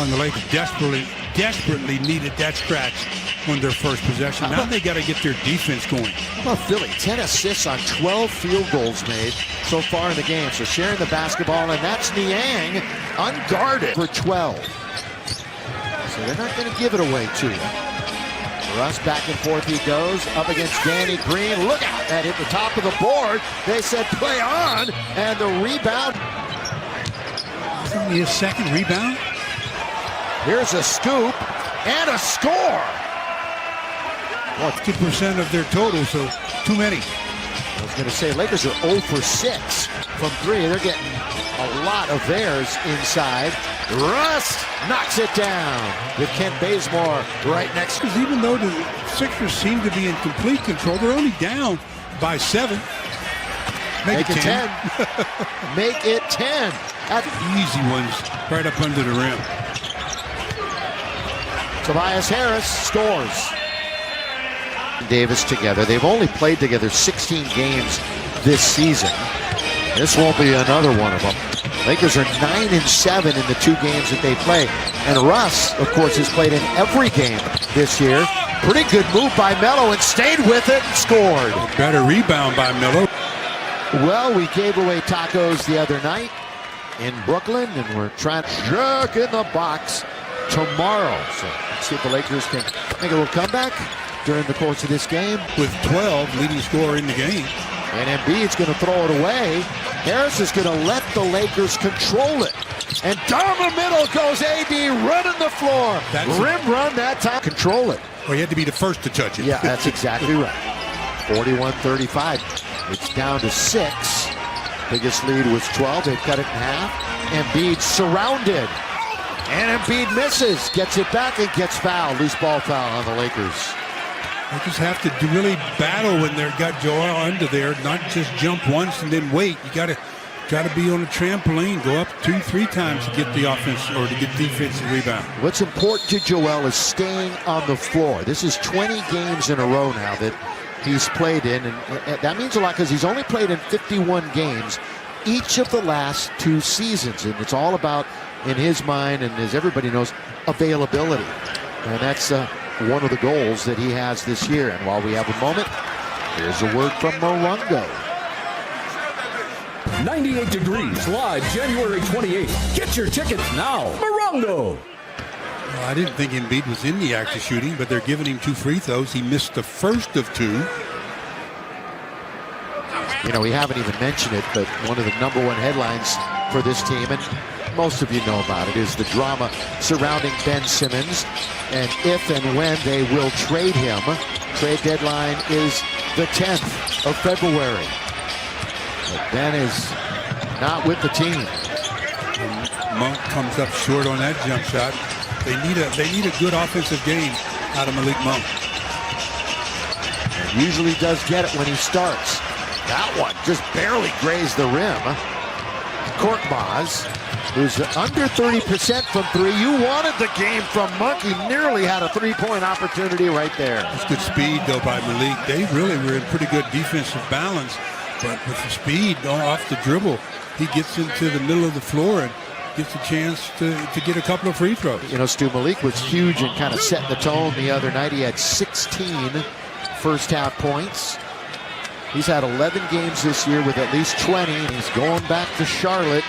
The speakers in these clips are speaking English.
the Lakers desperately needed that scratch on their first possession. Now they got to get their defense going. How about Philly? 10 assists on 12 field goals made so far in the game. So sharing the basketball, and that's Niang unguarded for 12. So they're not going to give it away to you. Russ back and forth he goes, up against Danny Green. Look out, that hit the top of the board. They said play on, and the rebound. It's only his second rebound. Here's a scoop and a score. Well, 50% of their total, so too many. I was going to say, Lakers are 0 for 6 from 3. They're getting a lot of theirs inside. Russ knocks it down with Kent Bazemore right next. Because even though the Sixers seem to be in complete control, they're only down by 7. Make it 10. Make it 10. That's easy ones right up under the rim. Tobias Harris scores. Davis together. They've only played together 16 games this season. This won't be another one of them. Lakers are 9-7 in the 2 games that they play. And Russ, of course, has played in every game this year. Pretty good move by Melo and stayed with it and scored. Better rebound by Melo. Well, we gave away tacos the other night in Brooklyn, and we're trying to jerk in the box tomorrow. So let's see if the Lakers can make a little comeback during the course of this game. With 12, leading scorer in the game. And Embiid's going to throw it away. Harris is going to let the Lakers control it. And down the middle goes AD running the floor. Rim run that time. Control it. Well, you had to be the first to touch it. Yeah, that's exactly right. 41-35. It's down to 6. Biggest lead was 12. They've cut it in half. Embiid surrounded. And Embiid misses. Gets it back and gets fouled. Loose ball foul on the Lakers. They just have to really battle when they've got Joel under there, not just jump once and then wait. You got to be on a trampoline, go up 2-3 times to get the offense or to get defensive rebound. What's important to Joel is staying on the floor. This is 20 games in a row now that he's played in, and that means a lot because he's only played in 51 games each of the last 2 seasons, and it's all about, in his mind, and as everybody knows, availability. And that's one of the goals that he has this year. And while we have a moment, here's a word from Morongo. 98 Degrees, live January 28th. Get your tickets now. Morongo. Well, I didn't think Embiid was in the act of shooting, but they're giving him 2 free throws. He missed the first of 2. You know, we haven't even mentioned it, but one of the #1 headlines for this team, and most of you know about it, is the drama surrounding Ben Simmons and if and when they will trade him. Trade deadline is the 10th of February. But Ben is not with the team. Monk comes up short on that jump shot. They need a good offensive game out of Malik Monk. And usually does get it when he starts. That one just barely grazed the rim. Korkmaz, who's under 30% from 3. You wanted the game from Monk. He nearly had a 3-point opportunity right there. It's good speed, though, by Malik. They really were in pretty good defensive balance. But with the speed off the dribble, he gets into the middle of the floor and gets a chance to get a couple of free throws. You know, Stu, Malik was huge and kind of set the tone the other night. He had 16 first-half points. He's had 11 games this year with at least 20. He's going back to Charlotte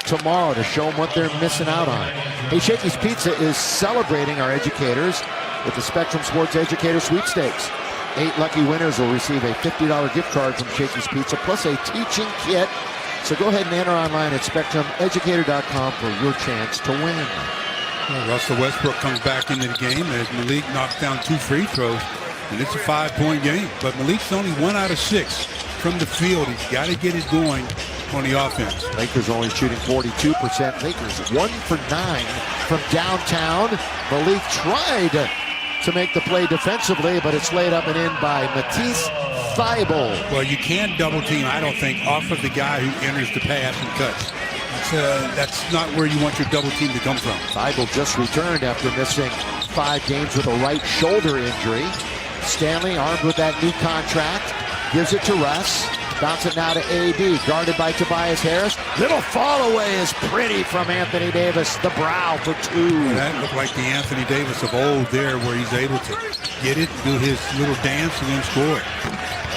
tomorrow to show them what they're missing out on. Hey, Shakey's Pizza is celebrating our educators with the Spectrum Sports Educator Sweepstakes. 8 lucky winners will receive a $50 gift card from Shakey's Pizza plus a teaching kit. So go ahead and enter online at SpectrumEducator.com for your chance to win. Well, Russell Westbrook comes back into the game as Malik knocks down 2 free throws. And it's a 5-point game. But Malik's only 1 out of 6 from the field. He's got to get it going on the offense. Lakers only shooting 42%. Lakers 1 for 9 from downtown. Malik tried to make the play defensively, but it's laid up and in by Matisse Thybulle. Well, you can't double team, I don't think, off of the guy who enters the pass and cuts. That's not where you want your double team to come from. Thybulle just returned after missing 5 games with a right shoulder injury. Stanley, armed with that new contract, gives it to Russ. Bounce it now to AD, guarded by Tobias Harris. Little fall away is pretty from Anthony Davis. The brow for 2. That looked like the Anthony Davis of old there, where he's able to get it, do his little dance, and then score it.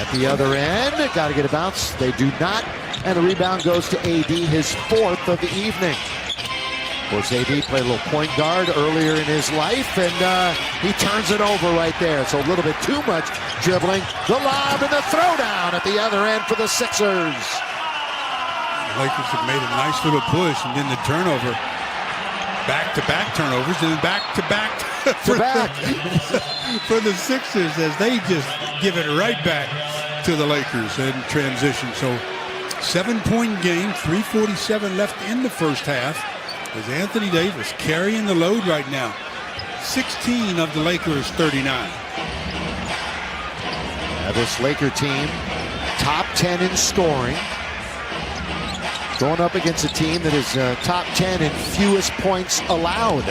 At the other end, got to get a bounce. They do not, and the rebound goes to AD, his 4th of the evening. Of course, AD played a little point guard earlier in his life, and he turns it over right there. So a little bit too much dribbling. The lob and the throwdown at the other end for the Sixers. The Lakers have made a nice little push, and then the turnover. Back-to-back turnovers, and then back-to-back for the Sixers, as they just give it right back to the Lakers in transition. So 7-point game, 3:47 left in the first half. As Anthony Davis carrying the load right now. 16 of the Lakers' 39. Now this Laker team, top 10 in scoring. Going up against a team that is top 10 in fewest points allowed.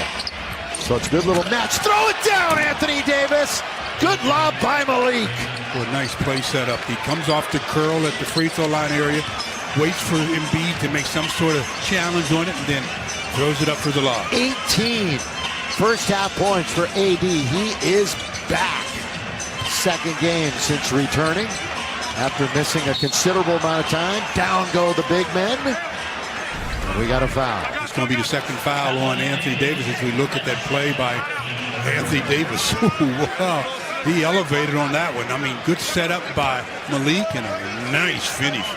So it's a good little match. Throw it down, Anthony Davis. Good lob by Malik. Well, nice play setup. He comes off the curl at the free throw line area, waits for Embiid to make some sort of challenge on it, and then throws it up for the lob. 18 first half points for AD. He is back. Second game since returning. After missing a considerable amount of time, down go the big men. And we got a foul. It's going to be the second foul on Anthony Davis as we look at that play by Anthony Davis. Wow, he elevated on that one. I mean, good setup by Malik and a nice finish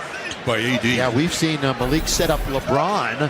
by AD. Yeah, we've seen Malik set up LeBron